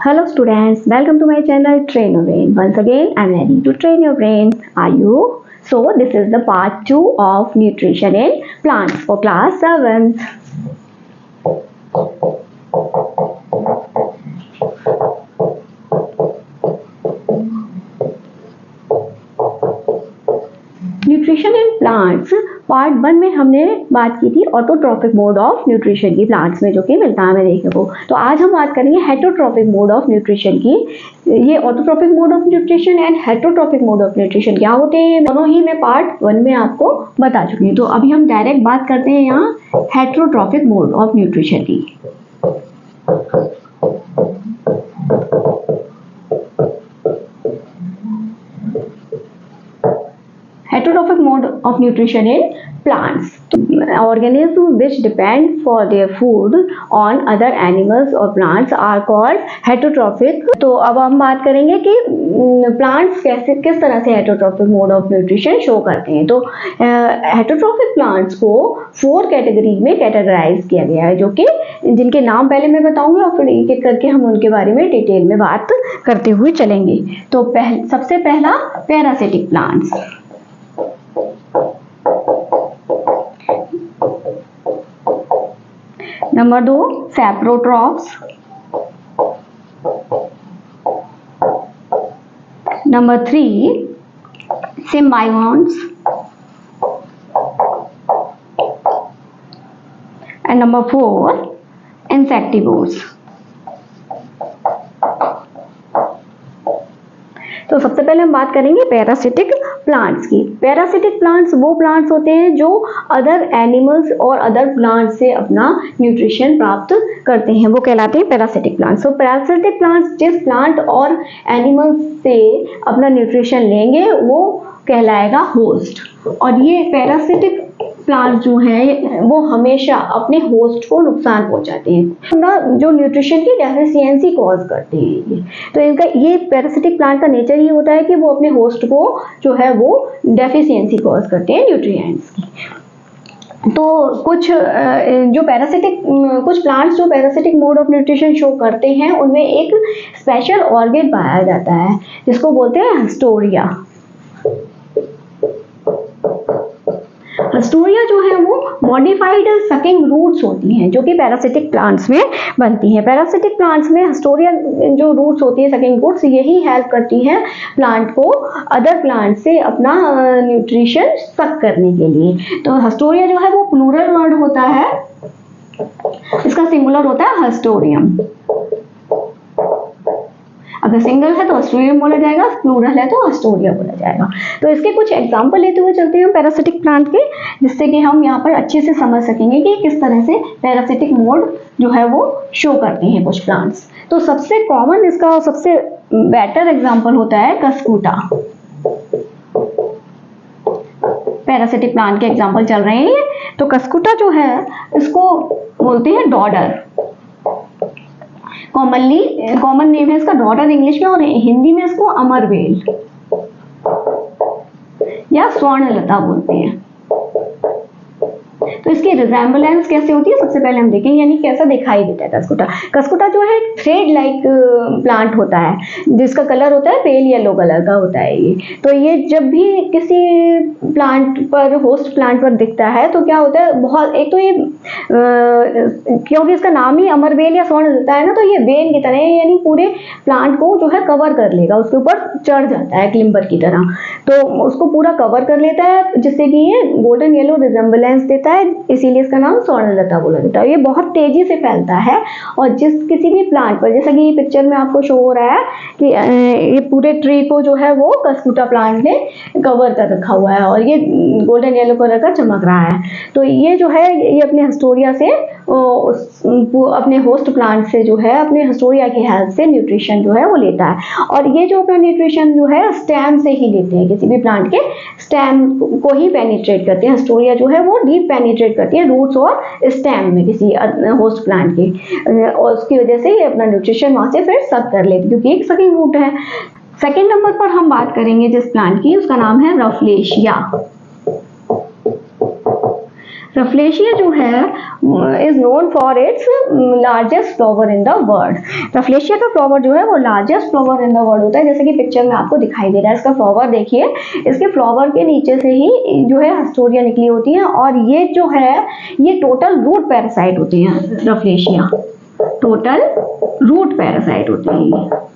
Hello students, welcome to my channel Train Your Brain. Once again, I am ready to train your brain. Are you? So this is the part 2 of nutrition in plants for class 7. Nutrition in plants part 1 में हमने बात की थी autotrophic mode of nutrition की plants में, जो कि मिलता है हमें देखने को। तो आज हम बात करेंगे हेटरोट्रॉफिक मोड ऑफ न्यूट्रिशन की। ये autotrophic mode of nutrition and heterotrophic mode of nutrition क्या होते हैं, दोनों ही मैं पार्ट 1 में आपको बता चुकी हूँ। तो अभी हम डायरेक्ट बात करते हैं यहाँ हेटरोट्रॉफिक मोड ऑफ न्यूट्रिशन की। Heterotrophic mode of nutrition in plants. Organisms which depend for their food on other animals or plants are called heterotrophic. तो अब हम बात करेंगे कि प्लांट्स किस तरह से heterotrophic mode of nutrition show करते हैं। तो हेटरोट्रॉफिक प्लांट्स को 4 कैटेगरी में कैटेगराइज किया गया है, जो कि जिनके नाम पहले मैं बताऊंगी और फिर एक एक करके हम उनके बारे में डिटेल में बात करते हुए चलेंगे। तो सबसे पहला parasitic plants. Number 2 saprotrophs. Number 3 symbionts and number 4 insectivores. तो सबसे पहले हम बात करेंगे पैरासिटिक प्लांट्स की। पैरासिटिक प्लांट्स वो प्लांट्स होते हैं जो अदर एनिमल्स और अदर प्लांट्स से अपना न्यूट्रिशन प्राप्त करते हैं, वो कहलाते हैं पैरासिटिक प्लांट्स। तो पैरासिटिक प्लांट्स जिस प्लांट और एनिमल्स से अपना न्यूट्रिशन लेंगे वो कहलाएगा होस्ट। और ये पैरासिटिक प्लांट जो हैं वो हमेशा अपने होस्ट को नुकसान पहुंचाते हैं, जो न्यूट्रिशन की डेफिशिएंसी कॉज करते हैं। तो इनका ये पैरासिटिक प्लांट का नेचर ही होता है कि वो अपने होस्ट को जो है वो डेफिशिएंसी कॉज करते हैं न्यूट्रिएंट्स की। तो कुछ प्लांट्स जो parasitic mode of nutrition show करते हैं उनमें एक स्पेशल ऑर्गन पाया जाता है जिसको बोलते हैं हिस्टोरिया। हिस्टोरिया जो है वो मॉडिफाइड सकिंग रूट्स होती हैं, जो कि पैरासिटिक प्लांट्स में बनती हैं। पैरासिटिक प्लांट्स में हिस्टोरिया जो रूट्स होती है, सकिंग रूट्स, यही हेल्प करती हैं प्लांट को अदर प्लांट से अपना न्यूट्रिशन सक करने के लिए। तो हिस्टोरिया जो है वो प्लूरल वर्ड होता है, इसका सिंगुलर होता है हिस्टोरियम। अगर सिंगल है तो हिस्टोरियम बोला जाएगा, प्लूरल है तो हिस्टोरिया बोला जाएगा। तो इसके कुछ एग्जांपल लेते हुए चलते हैं पैरासिटिक प्लांट के, जिससे कि हम यहाँ पर अच्छे से समझ सकेंगे कि किस तरह से पैरासिटिक मोड जो है वो शो करते हैं कुछ प्लांट्स। तो सबसे कॉमन इसका सबसे बेटर एग्जांपल होता है कस्कुटा। पैरासिटिक प्लांट के एग्जांपल चल रहे हैं। तो कस्कुटा जो है इसको बोलते हैं डॉडर। कॉमन नेम है इसका डॉडर इंग्लिश में, और हिंदी में इसको अमरवेल या स्वर्णलता बोलते हैं। तो इसकी रिजेम्बलेंस कैसे होती है सबसे पहले हम देखेंगे, यानी कैसा दिखाई देता है कस्कुटा। कस्कुटा जो है थ्रेड लाइक प्लांट होता है, जिसका कलर होता है पेल येलो कलर का होता है ये। तो ये जब भी किसी प्लांट पर, होस्ट प्लांट पर दिखता है तो क्या होता है, बहुत एक तो ये क्योंकि इसका नाम ही अमरवेल या स्वर्णलता है ना, तो ये वेल की तरह है, यानी पूरे प्लांट को जो है कवर कर लेगा, उसके ऊपर चढ़ जाता है क्लिम्बर की तरह। तो उसको पूरा कवर कर लेता है, जिससे कि ये गोल्डन येलो रिजेम्बलेंस देता है, इसीलिए इसका नाम स्वर्णलता बोला जाता है। ये बहुत तेजी से फैलता है और किसी भी प्लांट पर, जैसा कि ये पिक्चर में आपको शो हो रहा है कि ये पूरे ट्री को जो है वो कस्कुटा प्लांट ने कवर कर रखा हुआ है और ये गोल्डन येलो कलर का चमक रहा है। तो ये जो है ये अपने हिस्टोरिया से, अपने होस्ट प्लांट से जो है, अपने हिस्टोरिया की हेल्प से न्यूट्रिशन जो है वो लेता है। और ये जो अपना न्यूट्रिशन जो है स्टेम से ही लेते हैं, किसी भी प्लांट के स्टेम को ही पेनिट्रेट करते हैं। हिस्टोरिया जो है वो डीप पेनिट्रेट करती है रूट्स और स्टेम में किसी होस्ट प्लांट के, और उसकी वजह से ये अपना न्यूट्रिशन वहां से फिर सक कर लेती है, क्योंकि एक सकिंग रूट है। सेकेंड नंबर पर हम बात करेंगे जिस प्लांट की, उसका नाम है रफलेशिया। रफलेशिया जो है is known for its largest flower in the world. Rafflesia का फ्लावर जो है वो largest flower in the world होता है, जैसे कि पिक्चर में आपको दिखाई दे रहा है। इसका फ्लावर देखिए, इसके फ्लावर के नीचे से ही जो है हस्टोरिया निकली होती है, और ये जो है ये टोटल रूट पैरासाइट होती हैं। रफलेशिया टोटल रूट पैरासाइट होती है,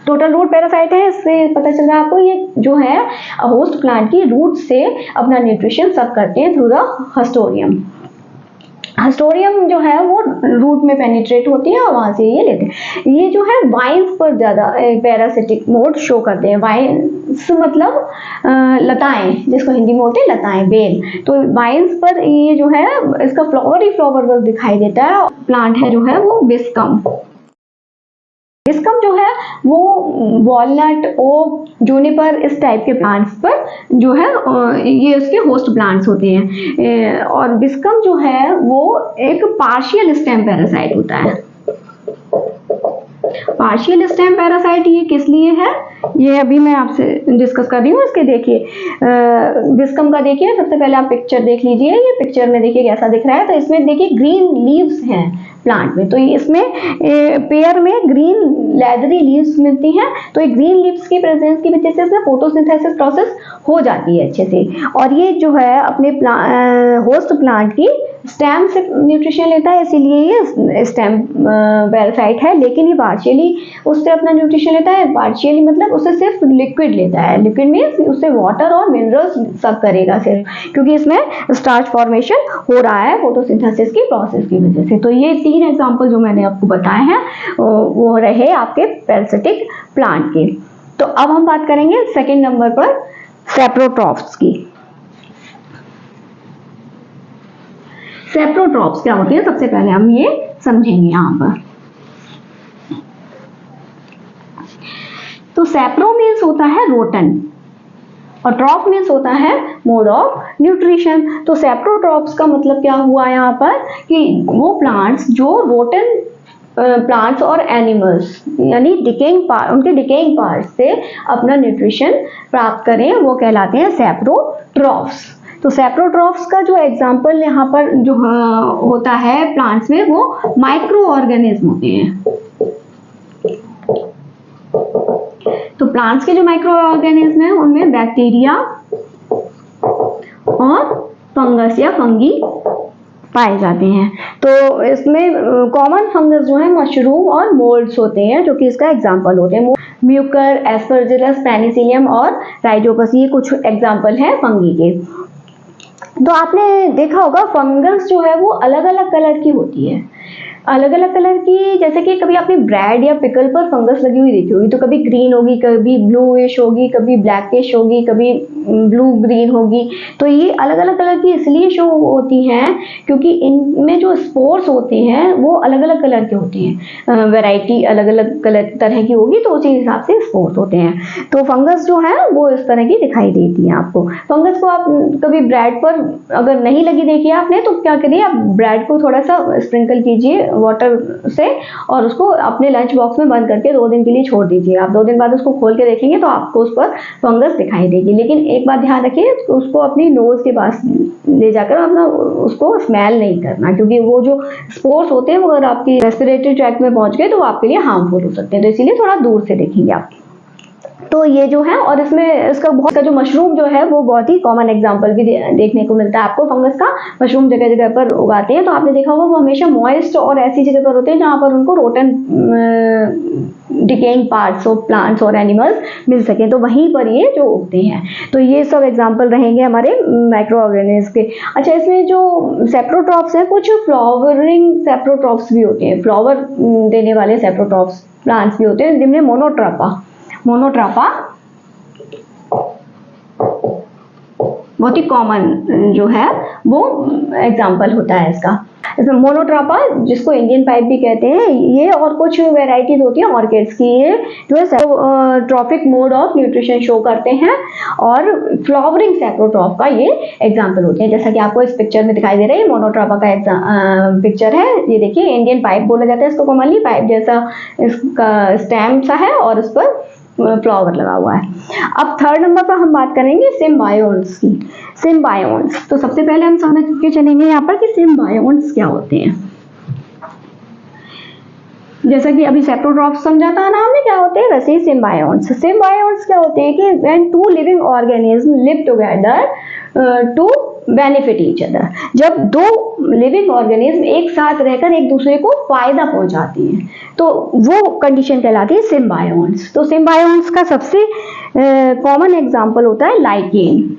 टोटल रूट पैरासाइट है। इससे पता चल रहा है आपको, ये जो है होस्ट प्लांट की रूट से अपना न्यूट्रिशन सक करते हैं थ्रू द हस्टोरियम। हस्टोरियम जो है वो रूट में पेनिट्रेट होती है और वहां से ये लेते हैं। ये जो है वाइन्स पर ज्यादा पैरासिटिक मोड शो करते हैं। वाइन्स मतलब लताएं, जिसको हिंदी में बोलते हैं लताएं, बेल। तो वाइन्स पर ये जो है इसका फ्लावर ही फ्लावर बस दिखाई देता है। प्लांट है जो है वो बिस्कम। बिस्कम जो है वो वॉलनट, ओक, जूनिपर इस टाइप के प्लांट्स पर जो है ये उसके होस्ट प्लांट्स होते हैं। और बिस्कम जो है वो एक पार्शियल स्टेम पैरासाइट होता है। पार्शियल स्टेम पैरासाइट ये किस लिए है, ये अभी मैं आपसे डिस्कस कर रही हूँ। इसके देखिए बिस्कम का देखिए, सबसे पहले आप पिक्चर देख लीजिए। ये पिक्चर में देखिए कैसा दिख रहा है। तो इसमें देखिए ग्रीन लीव्स हैं प्लांट में, तो इसमें पेयर में ग्रीन लेदरी लीव्स मिलती हैं। तो ये ग्रीन लीव्स की प्रेजेंस की वजह से इसमें फोटोसिंथेसिस प्रोसेस हो जाती है अच्छे से, और ये जो है अपने होस्ट प्लांट की स्टेम से न्यूट्रिशन लेता है, इसीलिए ये स्टेम पैरासाइट है। लेकिन ये पार्शियली उससे अपना न्यूट्रिशन लेता है। पार्शियली मतलब उससे सिर्फ लिक्विड लेता है। लिक्विड मीन्स उससे वाटर और मिनरल्स सक करेगा सिर्फ, क्योंकि इसमें स्टार्च फॉर्मेशन हो रहा है फोटोसिंथेसिस की प्रोसेस की वजह से। तो ये 3 एग्जाम्पल जो मैंने आपको बताए हैं वो रहे आपके पैरासिटिक प्लांट के। तो अब हम बात करेंगे सेकेंड नंबर पर सेप्रोट्रॉफ्स की। सेप्रोट्रॉफ्स क्या होती है, सबसे पहले हम ये समझेंगे यहाँ पर। तो सेप्रो मीन्स होता है रोटन और ट्रॉफ मीन्स होता है मोड ऑफ न्यूट्रिशन। तो सेप्रोट्रॉफ्स का मतलब क्या हुआ यहाँ पर कि वो प्लांट्स जो रोटन प्लांट्स और एनिमल्स यानी डिकेइंग पार्ट, उनके डिकेइंग पार्ट से अपना न्यूट्रिशन प्राप्त करें, वो कहलाते हैं सेप्रोट्रॉफ्स। तो सेप्रोट्रॉफ्स का जो एग्जाम्पल यहाँ पर जो होता है प्लांट्स में, वो माइक्रो ऑर्गेनिज्म होते हैं। तो प्लांट्स के जो माइक्रो ऑर्गेनिज्म है उनमें बैक्टीरिया और फंगस या फंगी पाए जाते हैं। तो इसमें कॉमन फंगस जो है मशरूम और मोल्ड्स होते हैं, जो कि इसका एग्जाम्पल होते हैं। म्यूकर, एस्परजिलस, पेनिसिलियम और राइजोपस, ये कुछ एग्जाम्पल हैं फंगी के। तो आपने देखा होगा फंगस जो है वो अलग अलग कलर की होती है। अलग अलग कलर की, जैसे कि कभी आपने ब्रेड या पिकल पर फंगस लगी हुई देखी होगी, तो कभी ग्रीन होगी, कभी ब्लूइश होगी, कभी ब्लैकिश होगी, कभी ब्लू ग्रीन होगी। तो ये अलग अलग कलर की इसलिए शो होती हैं क्योंकि इनमें जो स्पोर्स होते हैं वो अलग अलग कलर के होते हैं। वैरायटी अलग अलग कलर तरह की होगी तो उसी हिसाब से स्पोर्स होते हैं। तो फंगस जो है वो इस तरह की दिखाई देती है आपको। फंगस को आप कभी ब्रेड पर अगर नहीं लगी देखिए आपने, तो क्या करिए, आप ब्रेड को थोड़ा सा स्प्रिंकल कीजिए वाटर से और उसको अपने लंच बॉक्स में बंद करके 2 दिन के लिए छोड़ दीजिए। आप 2 दिन बाद उसको खोल के देखेंगे तो आपको उस पर फंगस दिखाई देगी। लेकिन एक बात ध्यान रखिए, उसको अपनी नोज के पास ले जाकर अपना उसको स्मेल नहीं करना, क्योंकि वो जो स्पोर्स होते हैं वो अगर आपकी रेस्पिरेटरी ट्रैक्ट में पहुंच गए तो वो आपके लिए हार्मफुल हो सकते हैं। तो इसीलिए थोड़ा दूर से देखेंगे आप। तो ये जो है, और इसमें इसका जो मशरूम जो है वो बहुत ही कॉमन एग्जांपल भी देखने को मिलता है आपको फंगस का। मशरूम जगह जगह पर उगाते हैं, तो आपने देखा होगा वो हमेशा मॉइस्ट और ऐसी जगह पर होते हैं जहाँ पर उनको rotten decaying parts of plants और एनिमल्स मिल सके, तो वहीं पर ये जो उगते हैं। तो ये सब एग्जांपल रहेंगे हमारे माइक्रो ऑर्गेनिज्म के। अच्छा, इसमें जो सेप्रोट्रॉफ्स हैं, कुछ फ्लावरिंग सेप्रोट्रॉफ्स भी होते हैं, फ्लावर देने वाले सेप्रोट्रॉफ्स प्लांट्स भी होते हैं, जिनमें मोनोट्रापा बहुत ही कॉमन जो है वो एग्जाम्पल होता है इसका। इसमें मोनोट्रापा, जिसको इंडियन पाइप भी कहते हैं, ये और कुछ वेराइटीज होती हैं ऑर्किड्स की, ये जो है trophic mode of nutrition show करते हैं और फ्लावरिंग सेप्रोट्रॉफ का ये एग्जाम्पल होते हैं। जैसा कि आपको इस पिक्चर में दिखाई दे रहा है, मोनोट्रापा का पिक्चर है। ये देखिए, इंडियन पाइप बोला जाता है इसको कॉमनली, पाइप जैसा इसका स्टेम सा है और उस पर फ्लावर लगा हुआ है। अब थर्ड नंबर पर हम बात करेंगे सिम्बायोन्ट्स की। सिम्बायोन्ट्स, तो सबसे पहले हम समझ के चलेंगे यहाँ पर कि सिम्बायोन्ट्स क्या होते हैं। जैसा कि अभी सेप्टोट्रॉप्स समझा था ना हमने क्या होते हैं, वैसे ही सिम्बायोन्ट्स। सिम्बायोन्ट्स क्या होते हैं कि when two living organism live together to benefit each other. जब दो लिविंग ऑर्गेनिज्म एक साथ रहकर एक दूसरे को फायदा पहुंचाती हैं तो वो कंडीशन कहलाती है सिम्बायोन्ट्स। तो सिम्बायोन्ट्स का सबसे कॉमन एग्जांपल होता है लाइकेन।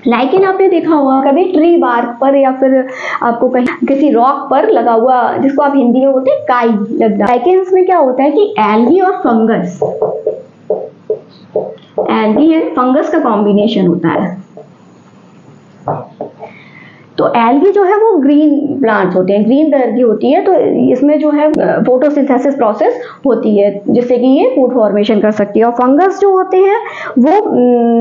लाइकेन आपने देखा होगा कभी ट्री बार्क पर या फिर आपको कहीं किसी रॉक पर लगा हुआ, जिसको आप हिंदी में बोलते हैं काई लग जाता है। लाइकेन्स में क्या होता है कि एल्गी और फंगस, एल्गी एंड फंगस का कॉम्बिनेशन होता है। तो एल्गी जो है वो ग्रीन प्लांट्स होते हैं, ग्रीन कलर की होती है। तो इसमें जो है फोटोसिंथेसिस प्रोसेस होती है जिससे कि ये फूड फॉर्मेशन कर सकती है। और फंगस जो होते हैं वो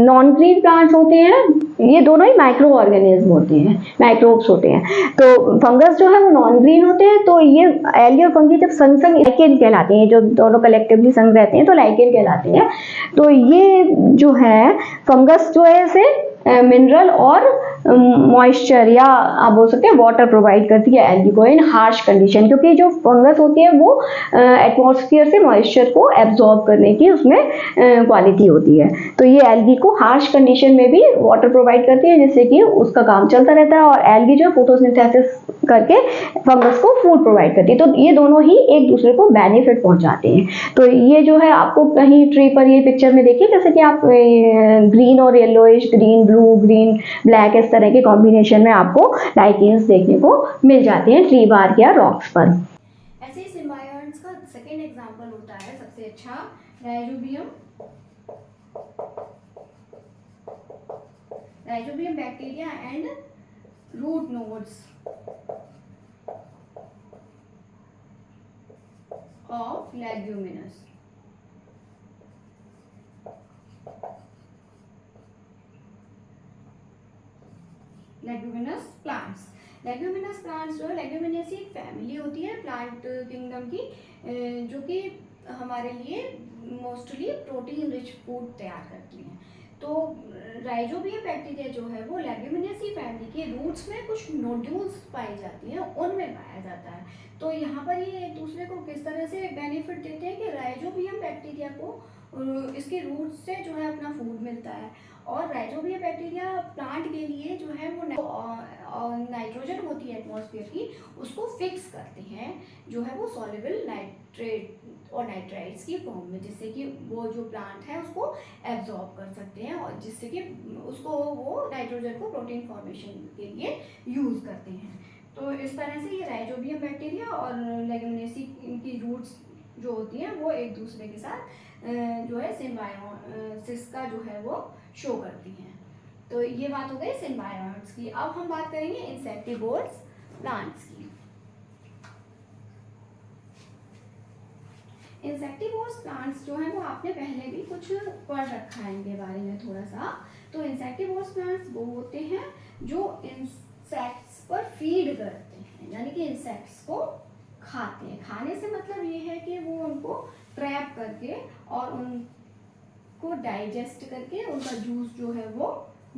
नॉन ग्रीन प्लांट्स होते हैं। ये दोनों ही माइक्रो ऑर्गेनिज्म होते हैं, माइक्रोब्स होते हैं। तो फंगस जो है वो नॉन ग्रीन होते हैं। तो ये एल्गी और फंगी जब संग संग लाइकेन कहलाते हैं, जो दोनों कलेक्टिवली संग रहते हैं तो लाइकेन कहलाते हैं। तो ये जो है फंगस जो है इसे मिनरल और मॉइस्चर या आप बोल सकते हैं वाटर प्रोवाइड करती है एल्गी को इन हार्श कंडीशन, क्योंकि जो फंगस होती है वो एटमॉस्फेयर से मॉइस्चर को एब्जॉर्ब करने की उसमें क्वालिटी होती है। तो ये एल्गी को हार्श कंडीशन में भी वाटर प्रोवाइड करती है जिससे कि उसका काम चलता रहता है। और एल्गी जो फोटोसिंथेसिस करके फंगस को फूड प्रोवाइड करती है। तो ये दोनों ही एक दूसरे को बेनिफिट पहुंचाते हैं। तो ये जो है आपको कहीं ट्री पर ये पिक्चर में देखिए जैसे कि आप ग्रीन और yellowish, green blue, green black, इस तरह के कॉम्बिनेशन में आपको लाइकेन्स देखने को मिल जाते हैं ट्री बार्क या रॉक्स पर। ऐसे ही सिम्बायोन्ट्स का सेकेंड एग्जांपल होता है सबसे अच्छा rhizobium. Rhizobium bacteria and root nodes of leguminous. Leguminous plants. Leguminous plants जो है, लेग्यूमिनेसी एक फैमिली होती है प्लांट किंगडम की, जो कि हमारे लिए मोस्टली प्रोटीन रिच फूड तैयार करती हैं। तो राइजोबियम बैक्टीरिया जो है वो लेग्यूमिनेसी फैमिली के रूट्स में कुछ नोड्यूल्स पाई जाती हैं, उनमें पाया जाता है। तो यहाँ पर ये एक दूसरे को किस तरह से बेनिफिट देते हैं कि राइजोबियम बैक्टीरिया को इसके रूट से जो है अपना फूड मिलता है। और राइजोबियम बैक्टीरिया प्लांट के लिए जो है वो नाइट्रोजन होती है एटमॉस्फेयर की, उसको फिक्स करते हैं जो है वो सॉल्युबल नाइट्रेट और नाइट्राइट्स की फॉर्म में, जिससे कि वो जो प्लांट है उसको एब्जॉर्ब कर सकते हैं और जिससे कि उसको वो नाइट्रोजन को प्रोटीन फॉर्मेशन के लिए यूज करते हैं। तो इस तरह से ये राइजोबियम बैक्टीरिया और लेग्यूमिनेसी की रूट्स जो होती हैं वो एक दूसरे के साथ जो है सिम्बायोसिस का जो है वो शो करती हैं। तो ये बात हो गई सिम्बायोट्स की। अब हम बात करेंगे इंसेक्टिवोर्स प्लांट्स की। इंसेक्टिवोर्स प्लांट्स जो है वो आपने पहले भी कुछ पढ़ रखा है इनके बारे में थोड़ा सा। तो इंसेक्टिवोर्स प्लांट्स वो होते हैं जो इंसेक्ट्स पर फीड करते हैं, यानी कि इंसेक्ट्स को खाते हैं। खाने से मतलब ये है कि वो उनको ट्रैप करके और उनको डाइजेस्ट करके उनका जूस जो है वो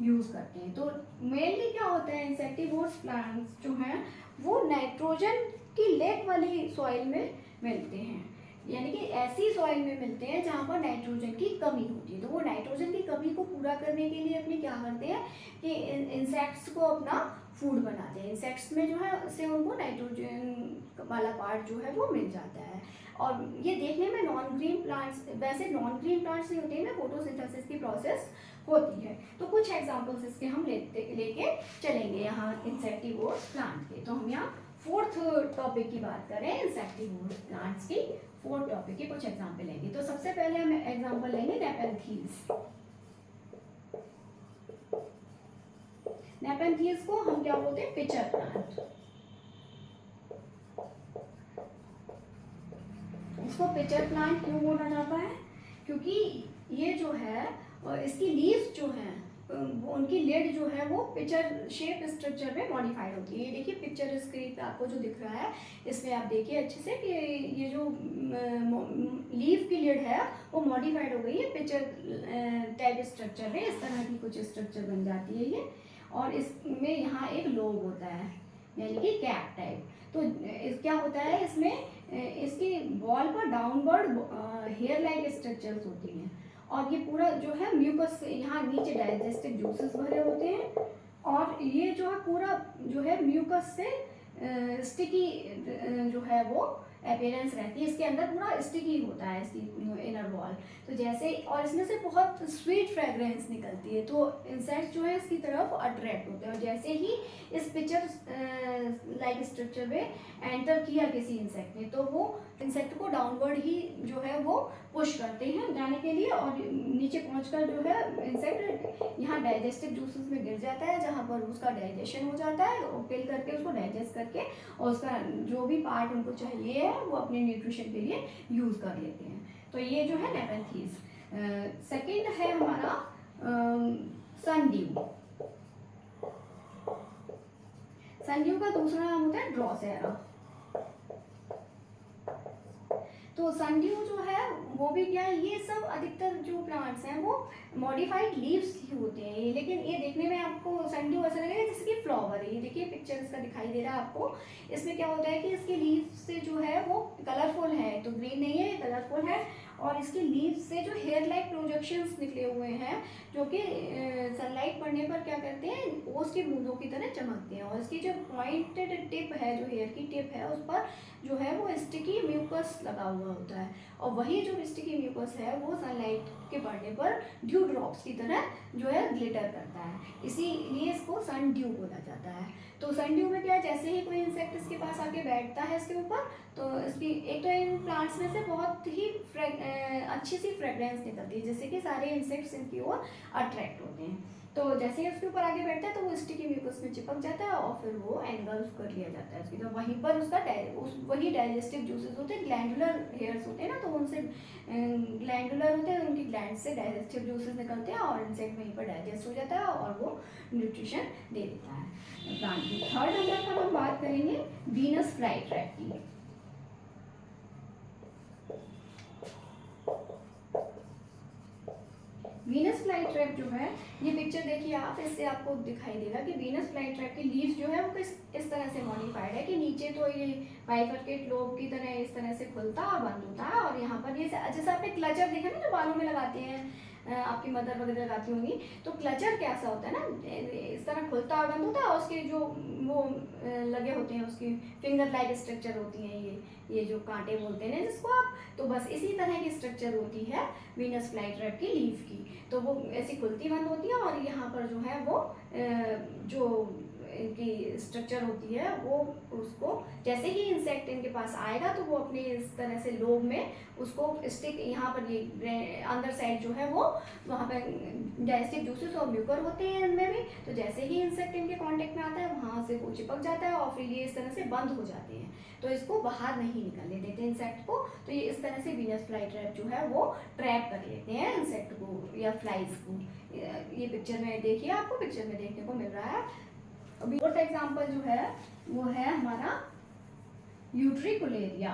यूज करते हैं। तो मेनली क्या होता है, इंसेक्टिवोर्स प्लांट्स जो हैं वो नाइट्रोजन की लेक वाली सॉइल में मिलते हैं, यानी कि ऐसी सॉइल में मिलते हैं जहाँ पर नाइट्रोजन की कमी होती है। तो वो नाइट्रोजन की कमी को पूरा करने के लिए अपने क्या करते हैं कि इंसेक्ट्स को अपना फूड बनाते हैं। इंसेक्ट्स में जो है से उनको नाइट्रोजन वाला पार्ट जो है वो मिल जाता है। और ये देखने में नॉन ग्रीन प्लांट्स, वैसे नॉन ग्रीन प्लांट्स नहीं होते हैं ना, फोटोसिंथेसिस की प्रोसेस होती है। तो कुछ एग्जांपल्स इसके हम लेके चलेंगे यहाँ इंसेक्टिवोर्स प्लांट के। तो हम यहाँ फोर्थ टॉपिक की बात करें इंसेक्टिवोर्स प्लांट्स की, फोर्थ टॉपिक के कुछ एग्जांपल लेंगे। तो सबसे पहले हम एग्जांपल लेंगे नेपेंथीज। नेपेंथीज को हम क्या बोलते हैं, पिचर प्लांट। इसको पिचर प्लांट क्यों बोला जाता है, क्योंकि ये जो है इसकी लीव्स जो हैं उनकी लिड जो है वो पिक्चर शेप स्ट्रक्चर में मॉडिफाइड होती है। ये देखिए पिक्चर स्क्रीन पे आपको जो दिख रहा है, इसमें आप देखिए अच्छे से कि ये जो लीफ की लिड है वो मॉडिफाइड हो गई है पिक्चर टाइप स्ट्रक्चर में। इस तरह की कुछ स्ट्रक्चर बन जाती है ये, और इसमें यहाँ एक लोब होता है यानी कि कैप टाइप। तो क्या होता है इसमें इसकी वॉल पर डाउनवर्ड हेयर लाइक स्ट्रक्चर्स होती हैं, और ये पूरा जो है म्यूकस यहाँ नीचे डाइजेस्टिव जूसेस भरे होते हैं, और ये जो है पूरा जो है म्यूकस से स्टिकी जो है वो अपीयरेंस रहती है। इसके अंदर पूरा स्टिकी होता है इसकी इनर वॉल। तो जैसे, और इसमें से बहुत स्वीट फ्रेगरेंस निकलती है, तो इंसेक्ट्स जो है इसकी तरफ अट्रैक्ट होते हैं। और जैसे ही इस पिक्चर लाइक स्ट्रक्चर में एंटर किया किसी इंसेक्ट ने, तो वो इंसेक्ट को डाउनवर्ड ही जो है वो पुश करते हैं जाने के लिए, और नीचे पहुंचकर जो है इंसेक्ट यहाँ डाइजेस्टिव जूसेस में गिर जाता है, जहाँ पर उसका डाइजेशन हो जाता है, और पिल करके उसको डाइजेस्ट करके और उसका जो भी पार्ट उनको चाहिए है वो अपने न्यूट्रिशन के लिए यूज़ कर लेते हैं। तो ये जो है नेपेंथीज। सेकेंड है हमारा सनड्यू। सनड्यू का दूसरा नाम होता है ड्रॉसेरा। तो सनड्यू जो है वो भी क्या है, ये सब अधिकतर जो प्लांट्स हैं वो मॉडिफाइड लीव्स ही होते हैं, लेकिन ये देखने में आपको सनड्यू ऐसा लगेगा जैसे कि फ्लावर है। ये देखिए पिक्चर इसका दिखाई दे रहा है आपको। इसमें क्या होता है कि इसके लीव्स से जो है वो कलरफुल है, तो ग्रीन नहीं है, कलरफुल है, और इसके लीव्स से जो हेयर लाइक प्रोजेक्शंस निकले हुए हैं, जो कि सनलाइट पड़ने पर क्या करते हैं, ओस की बूंदों की तरह चमकते हैं। और इसकी जो पॉइंटेड टिप है, जो हेयर की टिप है, उस पर जो है वो स्टिकी म्यूकस लगा हुआ होता है, और वही जो स्टिकी म्यूकस है वो सनलाइट के पड़ने पर ड्यू ड्रॉप्स की तरह जो है ग्लिटर करता है, इसीलिए इसको सन ड्यू बोला जाता है। तो सन ड्यू में क्या है, जैसे ही कोई इंसेक्ट इसके पास आके बैठता है इसके ऊपर, तो इसकी एक तो इन प्लांट्स में से बहुत ही अच्छी सी फ्रेग्रेंस निकलती है, जिससे कि सारे इंसेक्ट्स इनकी ओर अट्रैक्ट होते हैं। तो जैसे ही उसके ऊपर आगे बैठता है तो वो स्टिकी म्यूकस में चिपक जाता है, और फिर वो एनगल्फ कर लिया जाता है उसकी। तो वहीं पर उसका वही डाइजेस्टिव जूसेस होते हैं, ग्लैंडुलर हेयर्स होते हैं ना, तो उनसे ग्लैंडुलर होते हैं, उनकी ग्लैंड से डाइजेस्टिव जूसेस निकलते हैं, और इंसेक्ट वहीं पर डाइजेस्ट हो जाता है और वो न्यूट्रिशन दे देता है प्लांट की। थर्ड नंबर पर हम बात करेंगे वीनस फ्लाईट्रैप की। वीनस फ्लाईट्रैप जो है, ये पिक्चर देखिए आप, इससे आपको दिखाई देगा कि वीनस फ्लाईट्रैप की लीव्स जो है वो इस तरह से मॉडिफाइड है कि नीचे तो ये बाइफरकेट लोब की तरह इस तरह से खुलता और बंद होता है, और यहाँ पर ये जैसे आपने क्लचर देखा ना जो बालों में लगाते हैं, आपकी मदर वगैरह लगाती होंगी, तो क्लचर कैसा होता है ना, इस तरह खुलता और बंद होता है, और उसके जो वो लगे होते हैं, उसकी फिंगर लाइक स्ट्रक्चर होती हैं, ये जो कांटे बोलते हैं जिसको आप, तो बस इसी तरह की स्ट्रक्चर होती है वीनस फ्लाईट्रैप की लीफ की। तो वो ऐसी खुलती बंद होती है, और यहाँ पर जो है वो जो इनकी स्ट्रक्चर होती है वो उसको जैसे ही इंसेक्ट इनके पास आएगा तो वो अपने इस तरह से लोब में उसको स्टिक, यहाँ पर ये अंदर साइड जो है वो वहाँ पर डाइजेस्टिव जूसेस और म्यूकर होते हैं इनमें भी, तो जैसे ही इंसेक्ट इनके कांटेक्ट में आता है वहाँ से वो चिपक जाता है, और फिर ये इस तरह से बंद हो जाते हैं, तो इसको बाहर नहीं निकलने देते इंसेक्ट को। तो ये इस तरह से वीनस फ्लाईट्रैप जो है वो ट्रैप कर लेते हैं इंसेक्ट को या फ्लाइज को। ये पिक्चर में देखिए, आपको पिक्चर में देखने को मिल रहा है। अभी फोर्थ एग्जाम्पल जो है वो है हमारा यूट्रिकुलेरिया।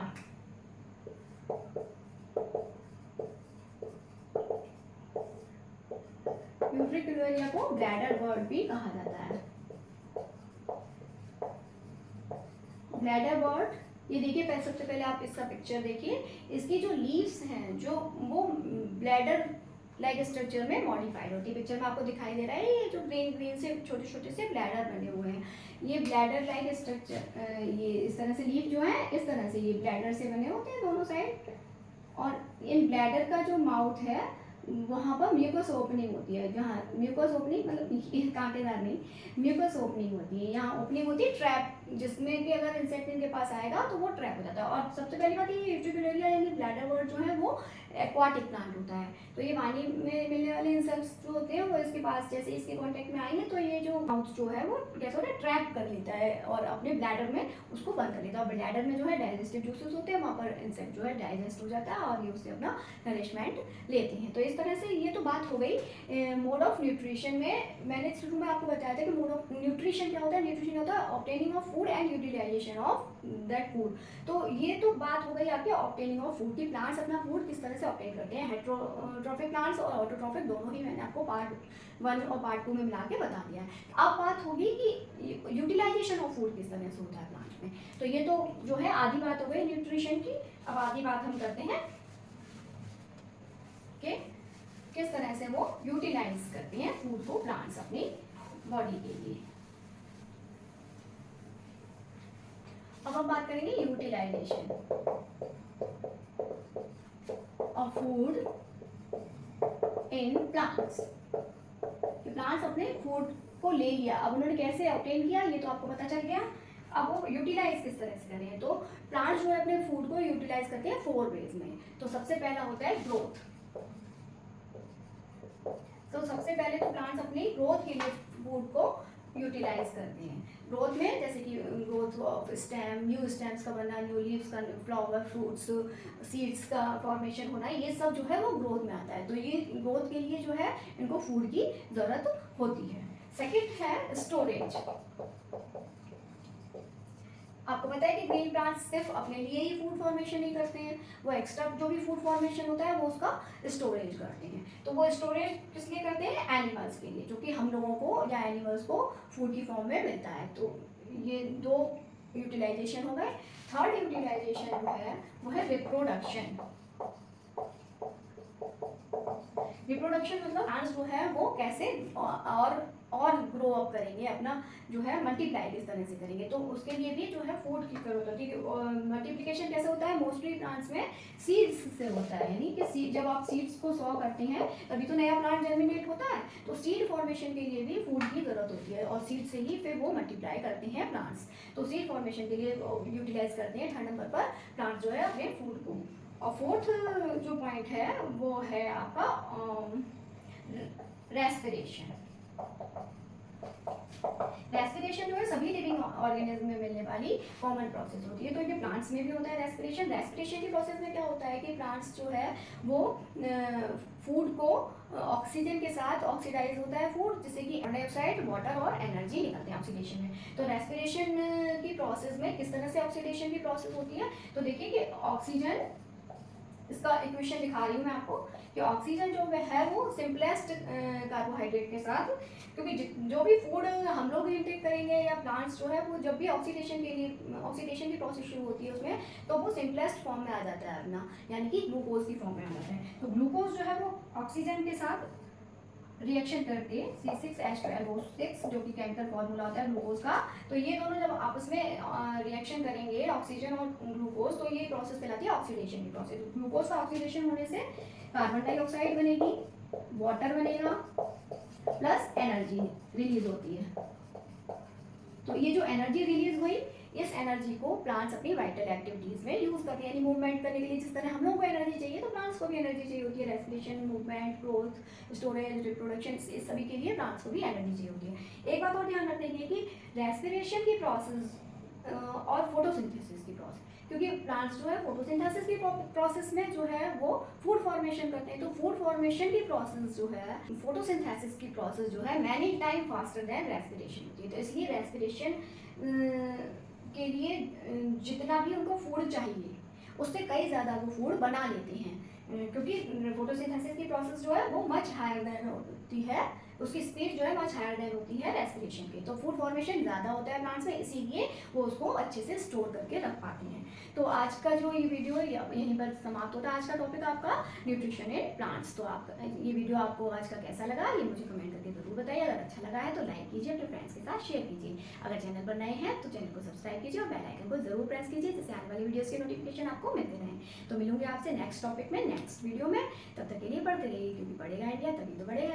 यूट्रिकुलेरिया को ब्लैडर बर्ड भी कहा जाता है। ब्लैडर बर्ड, ये देखिए सबसे पहले आप इसका पिक्चर देखिए, इसकी जो लीव्स हैं जो वो ब्लैडर लाइक स्ट्रक्चर में मॉडिफाइड होती है। पिक्चर में आपको दिखाई दे रहा है ये जो ग्रीन से छोटे छोटे से ब्लैडर बने हुए हैं, ये ब्लैडर लाइक स्ट्रक्चर, ये इस तरह से लीफ जो है इस तरह से ये ब्लैडर से बने होते हैं दोनों साइड, और इन ब्लैडर का जो माउथ है वहाँ पर म्यूकस ओपनिंग होती है, जहाँ म्यूकस ओपनिंग मतलब कांटेदार नहीं, म्यूकस ओपनिंग होती है, यहाँ ओपनिंग होती है ट्रैप, जिसमें कि अगर इंसेक्ट इनके पास आएगा तो वो ट्रैप हो जाता है। और सबसे पहली बात ये यूट्रिकुलेरिया यानी ब्लैडर बर्ड जो है वो एक्वाटिक प्लांट होता है, तो ये पानी में मिलने वाले इंसेक्ट्स जो होते हैं वो इसके पास जैसे इसके कांटेक्ट में आएंगे तो ये जो माउथ जो है वो कैसे होता है ट्रैप कर लेता है और अपने ब्लैडर में उसको बंद कर लेता है, और ब्लैडर में जो है डाइजेस्टिव जूसेस होते हैं, वहाँ पर इंसेक्ट जो है डाइजेस्ट हो जाता है और ये उससे अपना नरिशमेंट लेते हैं। तो इस तरह से ये तो बात हो गई मोड ऑफ न्यूट्रिशन में। मैंने शुरू में आपको बताया था कि मोड ऑफ न्यूट्रिशन क्या होता है। न्यूट्रिशन होता है obtaining of food and utilization of that food. तो ये तो बात हो गई आपके ऑब्टेनिंग ऑफ फूड की, प्लांट्स अपना फूड किस तरह से ऑब्टेन करते हैं। हेट्रोट्रॉफिक प्लांट्स और ऑटोट्रॉफिक दोनों ही मैंने आपको पार्ट 1 और पार्ट 2 में मिला के बता दिया है। अब बात होगी कि यूटिलाइजेशन ऑफ फूड किस तरह से होता है प्लांट में। तो ये तो जो है आधी बात हो गई न्यूट्रिशन की। अब आधी बात हम करते हैं कि किस तरह से वो यूटिलाइज करते हैं फूड को प्लांट्स अपनी बॉडी के लिए। अब हम बात करेंगे utilization of food in plants. Plants अपने फूड को ले लिया, अब उन्होंने कैसे ऑब्टेन किया ये तो आपको पता चल गया। अब वो यूटिलाइज किस तरह से करें, तो प्लांट्स जो है अपने फूड को यूटिलाइज करते हैं 4 वेज में। तो सबसे पहला होता है ग्रोथ। तो सबसे पहले तो प्लांट्स अपनी ग्रोथ के लिए फूड को यूटिलाइज करते हैं। ग्रोथ में जैसे कि growth of stem, new stems का बनना, न्यू लीव्स का, फ्लावर, फ्रूट्स, सीड्स का फॉर्मेशन होना, ये सब जो है वो ग्रोथ में आता है। तो ये ग्रोथ के लिए जो है इनको फूड की ज़रूरत होती है। सेकंड है स्टोरेज। आपको पता है कि ग्रीन प्लांट्स सिर्फ अपने लिए ही फूड फॉर्मेशन नहीं करते हैं, वो एक्स्ट्रा जो भी फूड फॉर्मेशन होता है वो उसका स्टोरेज करते हैं। तो वो स्टोरेज किस लिए करते हैं, एनिमल्स के लिए, जो कि हम लोगों को या एनिमल्स को फूड की फॉर्म में मिलता है। तो ये 2 यूटिलाइजेशन हो गए। थर्ड यूटिलाइजेशन जो है वो है रिप्रोडक्शन। रिप्रोडक्शन मतलब प्लांट्स जो है वो कैसे और ग्रो अप करेंगे, अपना जो है मल्टीप्लाई किस तरह से करेंगे। तो उसके लिए भी जो है फूड की जरूरत होती है। मल्टीप्लिकेशन कैसे होता है, मोस्टली प्लांट्स में सीड्स से होता है। यानी कि जब आप सीड्स को सॉ करते हैं तभी तो नया प्लांट जर्मिनेट होता है। तो सीड फॉर्मेशन के लिए भी फूड की जरूरत होती है और सीड से ही फिर वो मल्टीप्लाई करते हैं प्लांट्स। तो सीड फॉर्मेशन के लिए यूटिलाइज करते हैं 3rd नंबर पर प्लांट जो है अपने फूड को। और 4th जो पॉइंट है वो है आपका रेस्पिरेशन। रेस्पिरेशन जो है सभी लिविंग ऑर्गेनिज्म में मिलने वाली कॉमन प्रोसेस होती है। तो ये प्लांट्स में भी होता है रेस्पिरेशन। रेस्पिरेशन की प्रोसेस में क्या होता है कि प्लांट्स जो है वो फूड को ऑक्सीजन के साथ ऑक्सीडाइज होता है फूड, जिससे कि कार्बन डाइऑक्साइड, वाटर और एनर्जी निकलते हैं ऑक्सीडेशन में। तो रेस्पिरेशन की प्रोसेस में किस तरह से ऑक्सीडेशन की प्रोसेस होती है, तो देखिए कि ऑक्सीजन, इसका इक्वेशन दिखा रही हूँ मैं आपको कि ऑक्सीजन जो है वो सिंपलेस्ट कार्बोहाइड्रेट के साथ, क्योंकि जो भी फूड हम लोग इंटेक करेंगे या प्लांट्स जो है वो जब भी ऑक्सीडेशन के लिए ऑक्सीडेशन की प्रोसेस शुरू होती है उसमें, तो वो सिंपलेस्ट फॉर्म में आ जाता है अपना, यानी कि ग्लूकोज की फॉर्म में आ जाता है। तो ग्लूकोज जो है वो ऑक्सीजन के साथ रिएक्शन करके C6H12O6 जो कि केमिकल फॉर्मूला होता है ग्लूकोज का, तो ये दोनों जब आपस में रिएक्शन करेंगे ऑक्सीजन और ग्लूकोज, तो ये प्रोसेस कहलाती है ऑक्सीडेशन की प्रोसेस। ग्लूकोज का ऑक्सीडेशन होने से कार्बन डाइऑक्साइड बनेगी, वाटर बनेगा, प्लस एनर्जी रिलीज होती है। तो ये जो एनर्जी रिलीज हुई, इस एनर्जी को प्लांट्स अपनी वाइटल एक्टिविटीज में यूज करते हैं, यानी मूवमेंट करने के लिए। जिस तरह हम लोगों को एनर्जी चाहिए तो प्लांट्स को भी एनर्जी चाहिए होती है। Respiration, movement, growth, storage, reproduction, इस सभी के लिए प्लांट्स को भी एनर्जी चाहिए होती है। एक बात और ध्यान रखने की कि रेस्पिरेशन की प्रोसेस और फोटोसिंथेसिस की प्रोसेस, क्योंकि प्लांट्स जो है फोटोसिंथेसिस की प्रोसेस में जो है वो फूड फॉर्मेशन करते हैं। तो फूड फॉर्मेशन की प्रोसेस जो है, फोटोसिंथेसिस की प्रोसेस जो है many time faster than respiration होती है। तो इसलिए रेस्पिरेशन के लिए जितना भी उनको फूड चाहिए उससे कई ज़्यादा वो फूड बना लेते हैं, क्योंकि फोटोसिंथेसिस की प्रोसेस जो है वो मच हायर देन होती है, उसकी स्पीड जो है मच हायर देन होती है रेस्पिरेशन की। तो फूड फॉर्मेशन ज़्यादा होता है प्लांट्स में, इसीलिए वो उसको अच्छे से स्टोर करके रख पाते हैं। तो आज का जो ये वीडियो है यहीं पर समाप्त होता है। आज का टॉपिक आपका न्यूट्रिशन इन प्लांट्स। तो आप ये वीडियो आपको आज का कैसा लगा ये मुझे कमेंट करके जरूर बताइए। अगर अच्छा लगा है तो लाइक कीजिए, अपने फ्रेंड्स के साथ शेयर कीजिए। अगर चैनल पर नए हैं तो चैनल को सब्सक्राइब कीजिए और बेल आइकन को जरूर प्रेस कीजिए, जिससे आने वाली वीडियोज़ के नोटिफिकेशन आपको मिलते रहें। तो मिलूंगी आपसे नेक्स्ट टॉपिक में, नेक्स्ट वीडियो में। तब तक के लिए पढ़ते रहिए, क्योंकि पढ़ेगा इंडिया तभी तो बढ़ेगा।